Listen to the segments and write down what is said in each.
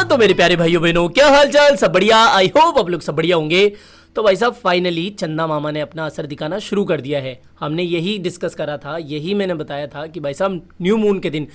तो मेरे प्यारे भाइयों बहनों, क्या हाल चाल? सब बढ़िया। आई होप आप लोग सब बढ़िया होंगे। तो भाई साहब फाइनली चंदा मामा ने अपना असर दिखाना शुरू कर दिया है। हमने यही डिस्कस करा था, यही मैंने बताया था कि भाई साहब न्यू मून के दिन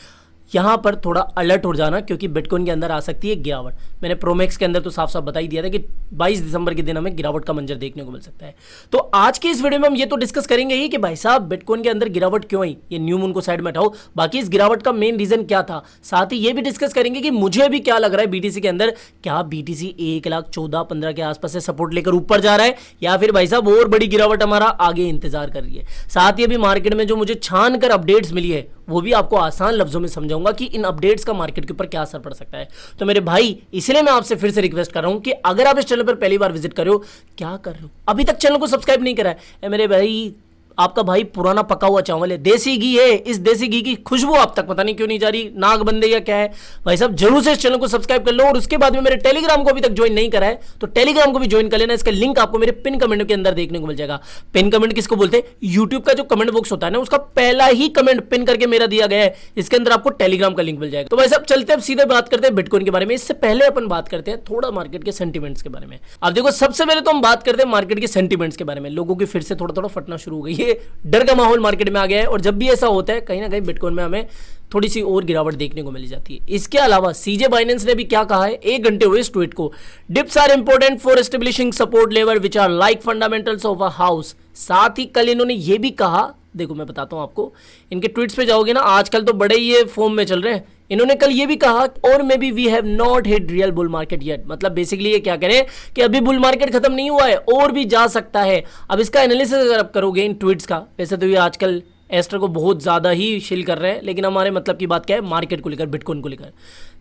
यहाँ पर थोड़ा अलर्ट हो जाना, क्योंकि बिटकॉइन के अंदर आ सकती है गिरावट। मैंने प्रोमैक्स के अंदर तो साफ साफ बता ही दिया था कि 22 दिसंबर के दिन हमें गिरावट का मंजर देखने को मिल सकता है। तो आज के इस वीडियो में हम ये तो डिस्कस करेंगे ही कि भाई साहब बिटकॉइन के अंदर गिरावट क्यों आई। ये न्यू मून को साइड में हटाओ, बाकी इस गिरावट का मेन रीजन क्या था। साथ ही ये भी डिस्कस करेंगे कि मुझे अभी क्या लग रहा है बीटीसी के अंदर, क्या बीटीसी 1,14,15 के आसपास से सपोर्ट लेकर ऊपर जा रहा है, या फिर भाई साहब और बड़ी गिरावट हमारा आगे इंतजार कर रही है। साथ ही अभी मार्केट में जो मुझे छान कर अपडेट्स मिली है वो भी आपको आसान लफ्जों में समझाऊंगा कि इन अपडेट्स का मार्केट के ऊपर क्या असर पड़ सकता है। तो मेरे भाई इसलिए मैं आपसे फिर से रिक्वेस्ट कर रहा हूं कि अगर आप इस चैनल पर पहली बार विजिट कर रहे हो, क्या कर रहे हो, अभी तक चैनल को सब्सक्राइब नहीं करा है मेरे भाई, आपका भाई पुराना पका हुआ चावल है, देसी घी है। इस देसी घी की खुशबू आप तक पता नहीं क्यों नहीं जा रही, नाग बंदे या क्या है। भाई साहब जरूर से इस चैनल को सब्सक्राइब कर लो, और उसके बाद में मेरे टेलीग्राम को अभी तक ज्वाइन नहीं करा है तो टेलीग्राम को भी ज्वाइन कर लेना। इसका लिंक आपको मेरे पिन कमेंट के अंदर देखने को मिल जाएगा। पिन कमेंट किसको बोलते हैं? यूट्यूब का जो कमेंट बॉक्स होता है ना, उसका पहला ही कमेंट पिन करके मेरा दिया गया है, इसके अंदर आपको टेलीग्राम का लिंक मिल जाएगा। तो भाई साहब चलते अब सीधे बात करते हैं बिटकॉइन के बारे में। इससे पहले अपन बात करते हैं थोड़ा मार्केट के सेंटीमेंट्स के बारे में। अब देखो सबसे पहले तो हम बात करते हैं मार्केट के सेंटीमेंट्स के बारे में। लोगों की फिर से थोड़ा थोड़ा फटना शुरू हो गई है, डर का माहौल मार्केट में आ गया है, और जब भी ऐसा होता है कहीं ना कहीं बिटकॉइन में हमें थोड़ी सी और गिरावट देखने को मिल जाती है। इसके अलावा सीजे बाइनेंस ने भी क्या कहा है, 1 घंटे हुए इस ट्वीट को, dips are important for establishing support level which are like fundamentals of a house. साथ ही कल इन्होंने ये भी कहा, देखो मैं बताता हूं आपको, इनके ट्वीट्स पे जाओगे ना, आजकल तो बड़े ये फॉर्म में चल रहे हैं। इन्होंने कल ये भी कहा, और may be we have not hit real bull market yet. मतलब बेसिकली ये क्या करें कि अभी बुल मार्केट खत्म नहीं हुआ है, और भी जा सकता है। अब इसका एनालिसिस अगर आप करोगे इन ट्वीट्स का, वैसे तो ये आजकल एस्टर को बहुत ज़्यादा ही शिल कर रहे हैं, लेकिन हमारे मतलब की बात क्या है, मार्केट को लेकर, बिटकॉइन को लेकर।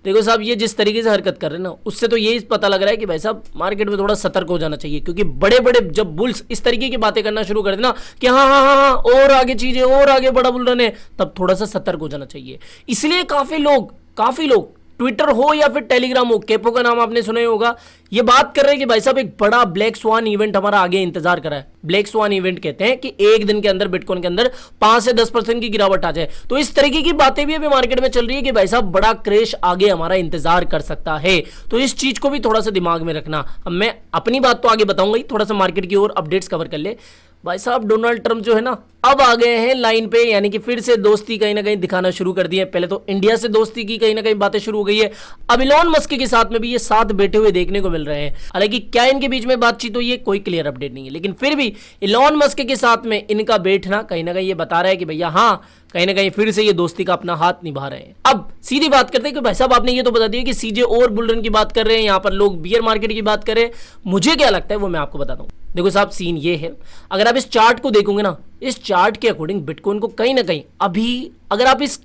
देखो साहब ये जिस तरीके से हरकत कर रहे हैं ना, उससे तो यही पता लग रहा है कि भाई साहब मार्केट में थोड़ा सतर्क हो जाना चाहिए, क्योंकि बड़े बड़े जब बुल्स इस तरीके की बातें करना शुरू कर देना कि हाँ हाँ हाँ हाँ और आगे चीजें और आगे बड़ा बुल रन है, तब थोड़ा सा सतर्क हो जाना चाहिए। इसलिए काफ़ी लोग ट्विटर हो या फिर टेलीग्राम हो, केपो का नाम आपने सुना ही होगा, ये बात कर रहे हैं कि भाई साहब एक बड़ा ब्लैक स्वान इवेंट हमारा आगे इंतजार कर रहा है। ब्लैक स्वान इवेंट कहते हैं कि एक दिन के अंदर बिटकॉइन के अंदर 5 से 10% की गिरावट आ जाए। तो इस तरीके की बातें भी अभी मार्केट में चल रही है कि भाई साहब बड़ा क्रैश आगे हमारा इंतजार कर सकता है। तो इस चीज को भी थोड़ा सा दिमाग में रखना। अब मैं अपनी बात तो आगे बताऊंगा ही, थोड़ा सा मार्केट की और अपडेट्स कवर कर ले। भाई साहब डोनाल्ड ट्रंप जो है ना, अब आ गए हैं लाइन पे, यानी कि फिर से दोस्ती कहीं ना कहीं दिखाना शुरू कर दी है। पहले तो इंडिया से दोस्ती की कहीं ना कहीं बातें शुरू हो गई है, अब इलॉन मस्क के साथ में भी ये साथ बैठे हुए देखने को मिल रहे हैं। हालांकि क्या इनके बीच में बातचीत हुई है, कोई क्लियर अपडेट नहीं है, लेकिन फिर भी इलॉन मस्क के साथ में इनका बैठना कहीं ना कहीं ये बता रहा है कि भैया हाँ, कहीं ना कहीं फिर से ये दोस्ती का अपना हाथ निभा रहे हैं। अब सीधी बात करते हैं कि भाई साहब आपने ये तो बता दिया कि सीजे और बुलरन की बात कर रहे हैं, यहाँ पर लोग बियर मार्केट की बात कर रहे हैं। मुझे क्या लगता है वो मैं आपको बताता हूँ। देखो साहब सीन ये है, अगर आप इस चार्ट को देखोगे ना, इस चार्ट के अकॉर्डिंग बिटकॉइन को कहीं ना कहीं अभी, अगर आप इस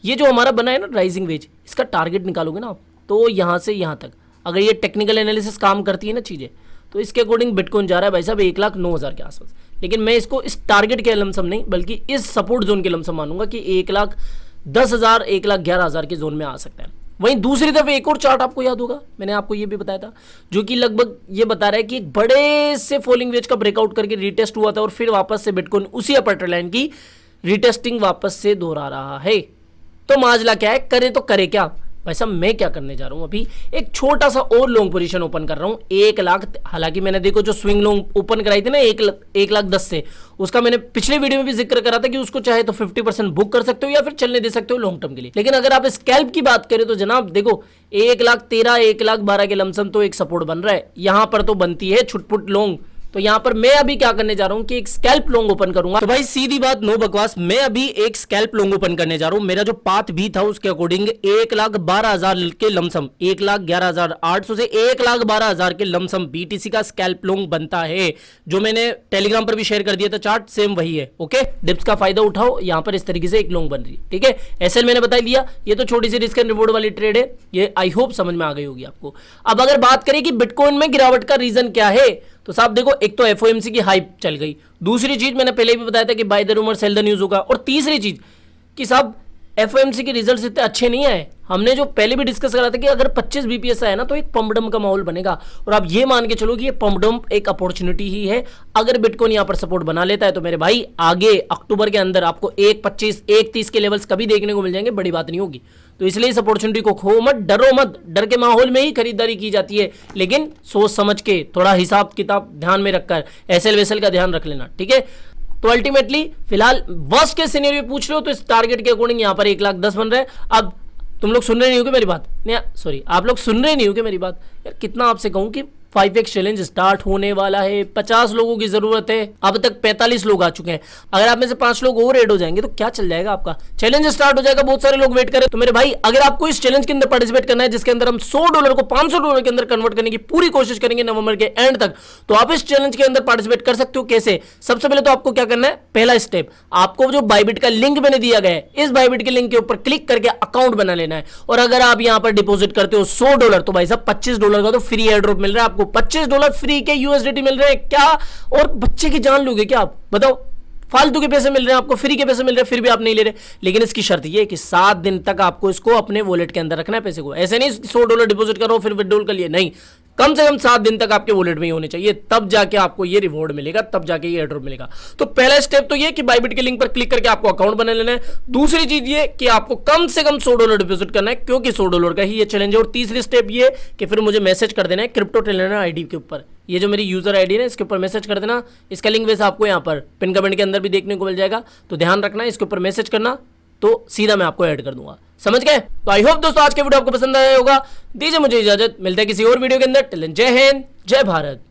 ये जो हमारा बना है ना राइजिंग वेज, इसका टारगेट निकालोगे ना आप, तो यहाँ से यहाँ तक अगर ये टेक्निकल एनालिसिस काम करती है ना चीज़ें, तो इसके अकॉर्डिंग बिटकॉइन जा रहा है भाई साहब 1,09,000 के आसपास। लेकिन मैं इसको इस टारगेट के लमसम नहीं, बल्कि इस सपोर्ट जोन के लमसम मानूंगा कि 1,10,000 1,11,000 के जोन में आ सकता है। वहीं दूसरी तरफ एक और चार्ट आपको याद होगा, मैंने आपको ये भी बताया था, जो कि लगभग ये बता रहा है कि एक बड़े से फॉलिंग वेज का ब्रेकआउट करके रिटेस्ट हुआ था, और फिर वापस से बिटकॉइन उसी अपर ट्रेंड लाइन की रिटेस्टिंग वापस से दोहरा रहा है। तो माजला क्या है, करे तो करे क्या। भाई साहब मैं क्या करने जा रहा हूं, अभी एक छोटा सा और लॉन्ग पोजीशन ओपन कर रहा हूं 1 लाख। हालांकि मैंने देखो जो स्विंग लॉन्ग ओपन कराई थी ना 1,10,000 से, उसका मैंने पिछले वीडियो में भी जिक्र करा था कि उसको चाहे तो 50% बुक कर सकते हो या फिर चलने दे सकते हो लॉन्ग टर्म के लिए। लेकिन अगर आप स्कैल्प की बात करें तो जनाब देखो 1,13,000 1,12,000 के लमसम तो एक सपोर्ट बन रहा है, यहां पर तो बनती है छुटपुट लॉन्ग। तो यहां पर मैं अभी क्या करने जा रहा हूं कि एक स्कैल्प लॉन्ग ओपन करूंगा। तो भाई सीधी बात, नो बकवास, मैं अभी एक स्कैल्प लॉन्ग ओपन करने जा रहा हूं। मेरा जो पाथ भी था उसके अकॉर्डिंग 1,12,000 के लमसम, 1,11,800 से 1,12,000 के लमसम बीटीसी का स्कैल्प लॉन्ग बनता है, जो मैंने टेलीग्राम पर भी शेयर कर दिया था। चार्ट सेम वही है। ओके, डिप्स का फायदा उठाओ, यहां पर इस तरीके से एक लॉन्ग बन रही है। ठीक है, एसएल मैंने बता दिया, ये तो छोटी सी रिस्क एंड रिवॉर्ड वाली ट्रेड है, ये आई होप समझ में आ गई होगी आपको। अब अगर बात करें कि बिटकॉइन में गिरावट का रीजन क्या है, तो साहब देखो एक तो एफओएमसी की हाइप चल गई, दूसरी चीज मैंने पहले भी बताया था कि by the rumour cell the news होगा, और तीसरी चीज कि साहब एफओएमसी के रिजल्ट्स इतने अच्छे नहीं आए। हमने जो पहले भी डिस्कस करा था कि अगर 25 बीपीएस आए ना तो एक पंपडम का माहौल बनेगा, और आप ये मान के चलो कि ये पंपडम एक अपॉर्चुनिटी ही है। अगर बिटकॉइन यहां पर सपोर्ट बना लेता है तो मेरे भाई आगे अक्टूबर के अंदर आपको 1.25 1.30 के लेवल्स कभी देखने को मिल जाएंगे, बड़ी बात नहीं होगी। तो इसलिए इस अपॉर्चुनिटी को खो मत, डरो मत। डर के माहौल में ही खरीदारी की जाती है, लेकिन सोच समझ के, थोड़ा हिसाब किताब ध्यान में रखकर, एसएल वेसल का ध्यान रख लेना, ठीक है। तो अल्टीमेटली फिलहाल वर्स्ट केस सिनेरियो पूछ लो तो इस टारगेट के अकॉर्डिंग यहाँ पर 1,10,000 बन रहा है। अब तुम लोग सुन रहे नहीं हो कि मेरी बात, नहीं सॉरी, आप लोग सुन रहे नहीं हो कि मेरी बात, यार कितना आपसे कहूं कि 5x चैलेंज स्टार्ट होने वाला है, 50 लोगों की जरूरत है, अब तक 45 लोग आ चुके हैं। अगर आप में से 5 लोग और ऐड हो जाएंगे तो क्या चल जाएगा आपका, चैलेंज स्टार्ट हो जाएगा, बहुत सारे लोग वेट करें। तो मेरे भाई अगर आपको इस चैलेंज के अंदर पार्टिसिपेट करना है जिसके अंदर हम $100 को $500 के अंदर कन्वर्ट करने की पूरी कोशिश करेंगे नवंबर के एंड तक, तो आप इस चैलेंज के अंदर पार्टिसिपेट कर सकते हो। कैसे? सबसे पहले तो आपको क्या करना है, पहला स्टेप, आपको जो बाइबिट का लिंक मैंने दिया गया है, इस बाइबिट के लिंक के ऊपर क्लिक करके अकाउंट बना लेना है। और अगर आप यहां पर डिपॉजिट करते हो $100 तो भाई साहब $25 का तो फ्री एयर ड्रॉप मिल रहा है आपको, $25 फ्री के यूएसडीटी मिल रहे हैं क्या, और बच्चे की जान लोगे क्या आप बताओ? फालतू के पैसे मिल रहे हैं आपको, फ्री के पैसे मिल रहे हैं, फिर भी आप नहीं ले रहे। लेकिन इसकी शर्त ये है कि 7 दिन तक आपको इसको अपने वॉलेट के अंदर रखना है पैसे को। ऐसे नहीं $100 डिपॉजिट करो फिर विड्रॉल कर लिए, नहीं, कम से कम 7 दिन तक आपके वॉलेट में ही होने चाहिए, तब जाके आपको ये रिवॉर्ड मिलेगा, तब जाके ये एयरड्रॉप मिलेगा। तो पहला स्टेप तो ये कि बाइबिट के लिंक पर क्लिक करके आपको अकाउंट बना लेना है। दूसरी चीज ये कि आपको कम से कम $100 डिपॉजिट करना है, क्योंकि $100 का ही ये चैलेंज है। और तीसरी स्टेप ये कि फिर मुझे मैसेज कर देना है क्रिप्टो ट्रेलर आईडी के ऊपर, ये जो मेरी यूजर आईडी है इसके ऊपर मैसेज कर देना। इसका लिंक वैसे आपको यहाँ पर पिन कमेंट के अंदर भी देखने को मिल जाएगा, तो ध्यान रखना, इसके ऊपर मैसेज करना तो सीधा मैं आपको ऐड कर दूंगा, समझ गए? तो आई होप दोस्तों आज के वीडियो आपको पसंद आया होगा। दीजिए मुझे इजाजत, मिलते हैं किसी और वीडियो के अंदर। टिल देन जय हिंद, जय भारत।